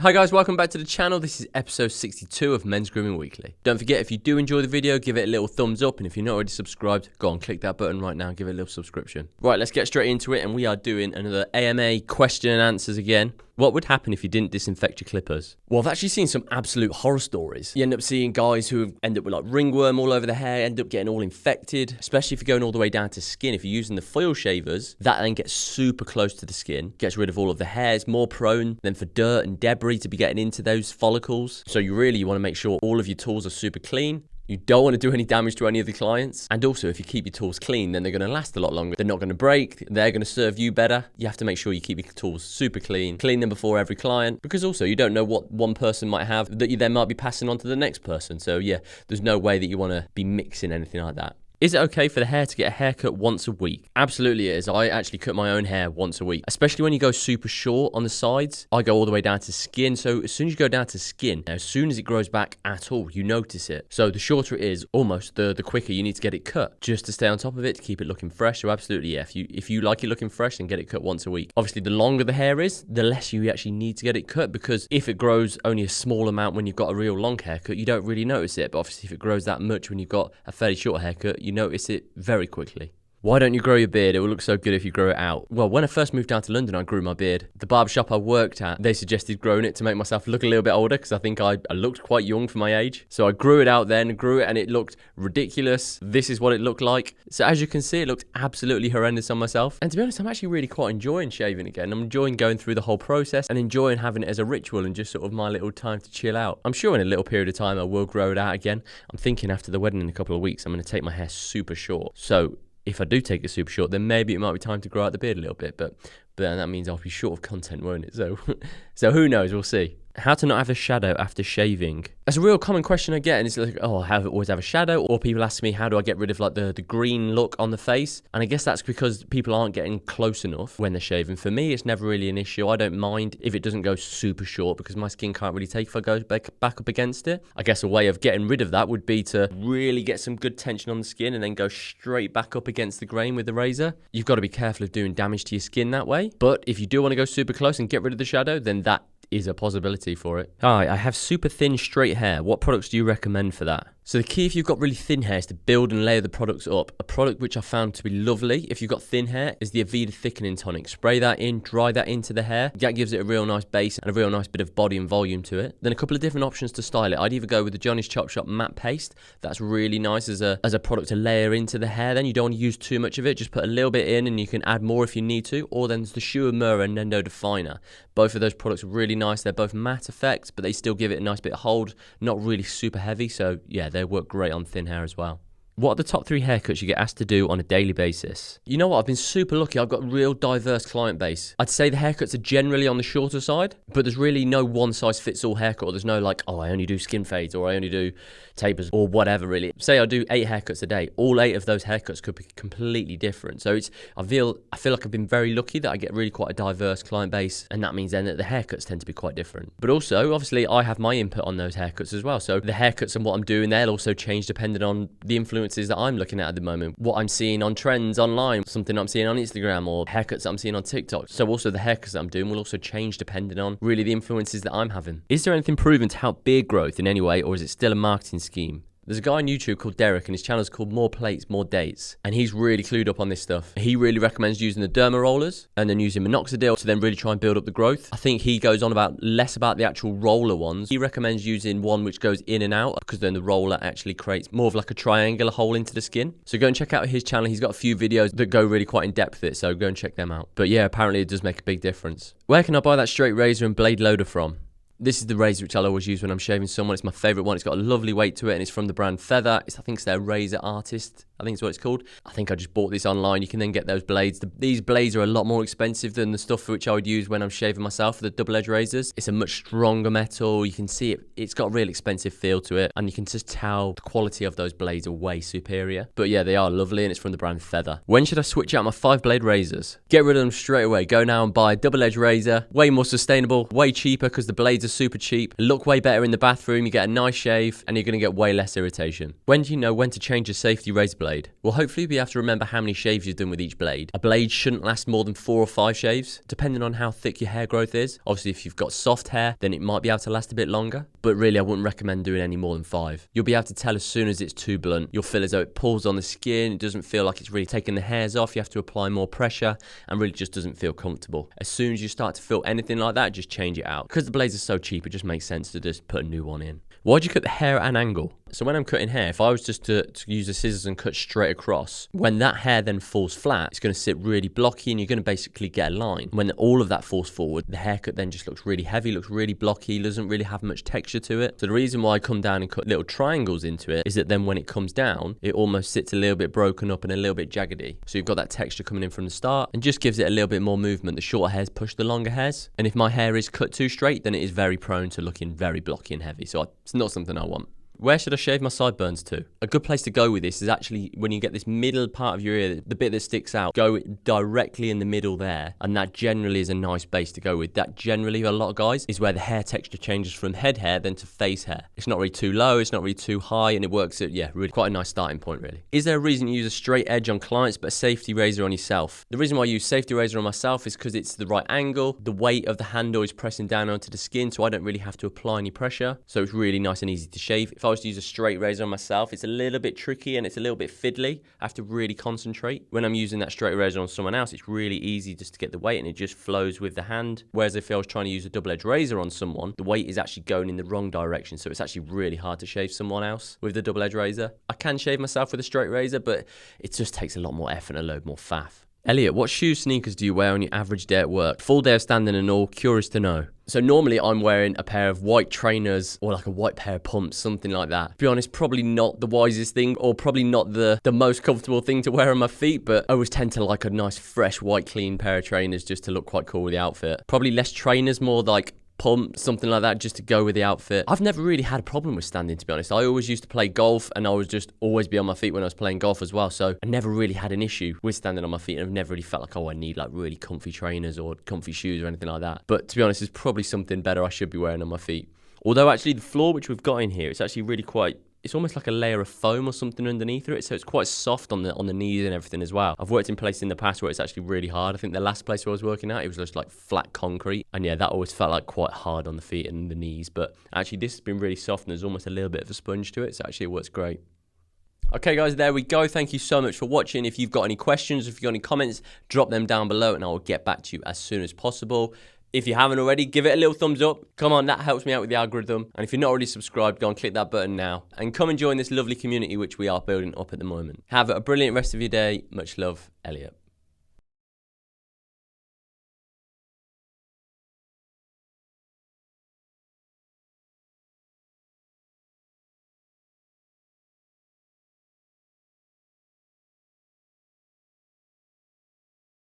Hi guys, welcome back to the channel. This is episode 62 of Men's Grooming Weekly. Don't forget, if you do enjoy the video, give it a little thumbs up, and if you're not already subscribed, go on, click that button right now, give it a little subscription. Right, let's get straight into it, and we are doing another AMA question and answers again. What would happen if you didn't disinfect your clippers? Well, I've actually seen some absolute horror stories. You end up seeing guys who end up with like ringworm all over the hair, end up getting all infected, especially if you're going all the way down to skin. If you're using the foil shavers, that then gets super close to the skin, gets rid of all of the hairs, more prone than for dirt and debris to be getting into those follicles. So you want to make sure all of your tools are super clean. You don't want to do any damage to any of the clients. And also, if you keep your tools clean, then they're going to last a lot longer. They're not going to break. They're going to serve you better. You have to make sure you keep your tools super clean. Clean them before every client. Because also, you don't know what one person might have that you then might be passing on to the next person. So yeah, there's no way that you want to be mixing anything like that. Is it okay for the hair to get a haircut once a week? Absolutely it is. I actually cut my own hair once a week, especially when you go super short on the sides. I go all the way down to skin. So as soon as you go down to skin, as soon as it grows back at all, you notice it. So the shorter it is, almost the quicker you need to get it cut just to stay on top of it, to keep it looking fresh. So absolutely, yeah, if you like it looking fresh, then get it cut once a week. Obviously, the longer the hair is, the less you actually need to get it cut, because if it grows only a small amount when you've got a real long haircut, you don't really notice it. But obviously, if it grows that much when you've got a fairly short haircut, you notice it very quickly. Why don't you grow your beard? It will look so good if you grow it out. Well, when I first moved down to London, I grew my beard. The barbershop I worked at, they suggested growing it to make myself look a little bit older, because I think I looked quite young for my age. So I grew it out then, and it looked ridiculous. This is what it looked like. So as you can see, it looked absolutely horrendous on myself. And to be honest, I'm actually really quite enjoying shaving again. I'm enjoying going through the whole process and enjoying having it as a ritual and just sort of my little time to chill out. I'm sure in a little period of time I will grow it out again. I'm thinking after the wedding in a couple of weeks, I'm going to take my hair super short. So if I do take it super short, then maybe it might be time to grow out the beard a little bit, but that means I'll be short of content, won't it? So who knows? We'll see. How to not have a shadow after shaving? That's a real common question I get, and it's like, oh, I always have a shadow. Or people ask me, how do I get rid of like the green look on the face? And I guess that's because people aren't getting close enough when they're shaving. For me, it's never really an issue. I don't mind if it doesn't go super short, because my skin can't really take if I go back up against it. I guess a way of getting rid of that would be to really get some good tension on the skin and then go straight back up against the grain with the razor. You've got to be careful of doing damage to your skin that way. But if you do want to go super close and get rid of the shadow, then that is a possibility for it. Hi, I have super thin straight hair. What products do you recommend for that? So the key if you've got really thin hair is to build and layer the products up. A product which I found to be lovely if you've got thin hair is the Aveda Thickening Tonic. Spray that in, dry that into the hair. That gives it a real nice base and a real nice bit of body and volume to it. Then a couple of different options to style it. I'd either go with the Johnny's Chop Shop matte paste. That's really nice as a product to layer into the hair. Then you don't want to use too much of it. Just put a little bit in and you can add more if you need to. Or then there's the Shu Uemura Nendo Definer. Both of those products are really nice. They're both matte effects, but they still give it a nice bit of hold. Not really super heavy. So yeah, they work great on thin hair as well. What are the top 3 haircuts you get asked to do on a daily basis? You know what? I've been super lucky. I've got a real diverse client base. I'd say the haircuts are generally on the shorter side, but there's really no one size fits all haircut. Or there's no like, oh, I only do skin fades or I only do tapers or whatever really. Say I do 8 haircuts a day. All 8 of those haircuts could be completely different. So I feel like I've been very lucky that I get really quite a diverse client base, and that means then that the haircuts tend to be quite different. But also, obviously, I have my input on those haircuts as well. So the haircuts and what I'm doing, they'll also change depending on the influences that I'm looking at the moment, what I'm seeing on trends online, something I'm seeing on Instagram, or haircuts that I'm seeing on TikTok. So also the haircuts that I'm doing will also change depending on really the influences that I'm having. Is there anything proven to help beard growth in any way, or is it still a marketing scheme? There's a guy on YouTube called Derek, and his channel is called More Plates, More Dates. And he's really clued up on this stuff. He really recommends using the derma rollers and then using minoxidil to then really try and build up the growth. I think he goes on less about the actual roller ones. He recommends using one which goes in and out, because then the roller actually creates more of like a triangular hole into the skin. So go and check out his channel. He's got a few videos that go really quite in depth with it, so go and check them out. But yeah, apparently it does make a big difference. Where can I buy that straight razor and blade loader from? This is the razor which I'll always use when I'm shaving someone. It's my favourite one. It's got a lovely weight to it, and it's from the brand Feather. I think it's their Razor Artist. I think it's what it's called. I think I just bought this online. You can then get those blades. These blades are a lot more expensive than the stuff which I would use when I'm shaving myself, the double-edged razors. It's a much stronger metal. You can see it. It's got a real expensive feel to it, and you can just tell the quality of those blades are way superior. But yeah, they are lovely, and it's from the brand Feather. When should I switch out my 5-blade razors? Get rid of them straight away. Go now and buy a double-edged razor. Way more sustainable, way cheaper because the blades are super cheap. Look way better in the bathroom. You get a nice shave, and you're going to get way less irritation. When do you know when to change your safety razor blade? blade? Well, hopefully you'll be able to remember how many shaves you've done with each blade. A blade shouldn't last more than 4 or 5 shaves, depending on how thick your hair growth is. Obviously, if you've got soft hair, then it might be able to last a bit longer, but really I wouldn't recommend doing any more than 5. You'll be able to tell as soon as it's too blunt. You'll feel as though it pulls on the skin, it doesn't feel like it's really taking the hairs off, you have to apply more pressure, and really just doesn't feel comfortable. As soon as you start to feel anything like that, just change it out. Because the blades are so cheap, it just makes sense to just put a new one in. Why'd you cut the hair at an angle? So when I'm cutting hair, if I was just to use the scissors and cut straight across, when that hair then falls flat, it's going to sit really blocky and you're going to basically get a line. When all of that falls forward, the haircut then just looks really heavy, looks really blocky, doesn't really have much texture to it. So the reason why I come down and cut little triangles into it is that then when it comes down, it almost sits a little bit broken up and a little bit jaggedy. So you've got that texture coming in from the start and just gives it a little bit more movement. The shorter hairs push the longer hairs. And if my hair is cut too straight, then it is very prone to looking very blocky and heavy. So it's not something I want. Where should I shave my sideburns to? A good place to go with this is actually when you get this middle part of your ear, the bit that sticks out, go directly in the middle there. And that generally is a nice base to go with. That generally, a lot of guys, is where the hair texture changes from head hair then to face hair. It's not really too low, it's not really too high, and it works at, really quite a nice starting point, really. Is there a reason you use a straight edge on clients but a safety razor on yourself? The reason why I use safety razor on myself is because it's the right angle. The weight of the handle is pressing down onto the skin, so I don't really have to apply any pressure. So it's really nice and easy to shave. If I was to use a straight razor on myself, it's a little bit tricky and it's a little bit fiddly. I have to really concentrate. When I'm using that straight razor on someone else, it's really easy just to get the weight and it just flows with the hand. Whereas if I was trying to use a double-edged razor on someone, the weight is actually going in the wrong direction, so it's actually really hard to shave someone else with the double-edged razor. I can shave myself with a straight razor, but it just takes a lot more effort and a load more faff. Elliot, what shoes, sneakers do you wear on your average day at work? Full day of standing and all, curious to know. So normally I'm wearing a pair of white trainers or like a white pair of pumps, something like that. To be honest, probably not the wisest thing or probably not the most comfortable thing to wear on my feet, but I always tend to like a nice fresh white clean pair of trainers just to look quite cool with the outfit. Probably less trainers, more like pump, something like that, just to go with the outfit. I've never really had a problem with standing, to be honest. I always used to play golf and I was just always be on my feet when I was playing golf as well, so I never really had an issue with standing on my feet, and I've never really felt like, oh, I need like really comfy trainers or comfy shoes or anything like that. But to be honest, there's probably something better I should be wearing on my feet. Although actually the floor which we've got in here, it's actually really quite, it's almost like a layer of foam or something underneath it, so it's quite soft on the knees and everything as well. I've worked in places in the past where it's actually really hard. I think the last place where I was working at, it was just like flat concrete, and yeah, that always felt like quite hard on the feet and the knees, but actually this has been really soft and there's almost a little bit of a sponge to it, so actually it works great. Okay guys, there we go. Thank you so much for watching. If you've got any questions, if you've got any comments, drop them down below and I will get back to you as soon as possible. If you haven't already, give it a little thumbs up. Come on, that helps me out with the algorithm. And if you're not already subscribed, go and click that button now. And come and join this lovely community which we are building up at the moment. Have a brilliant rest of your day. Much love, Elliot.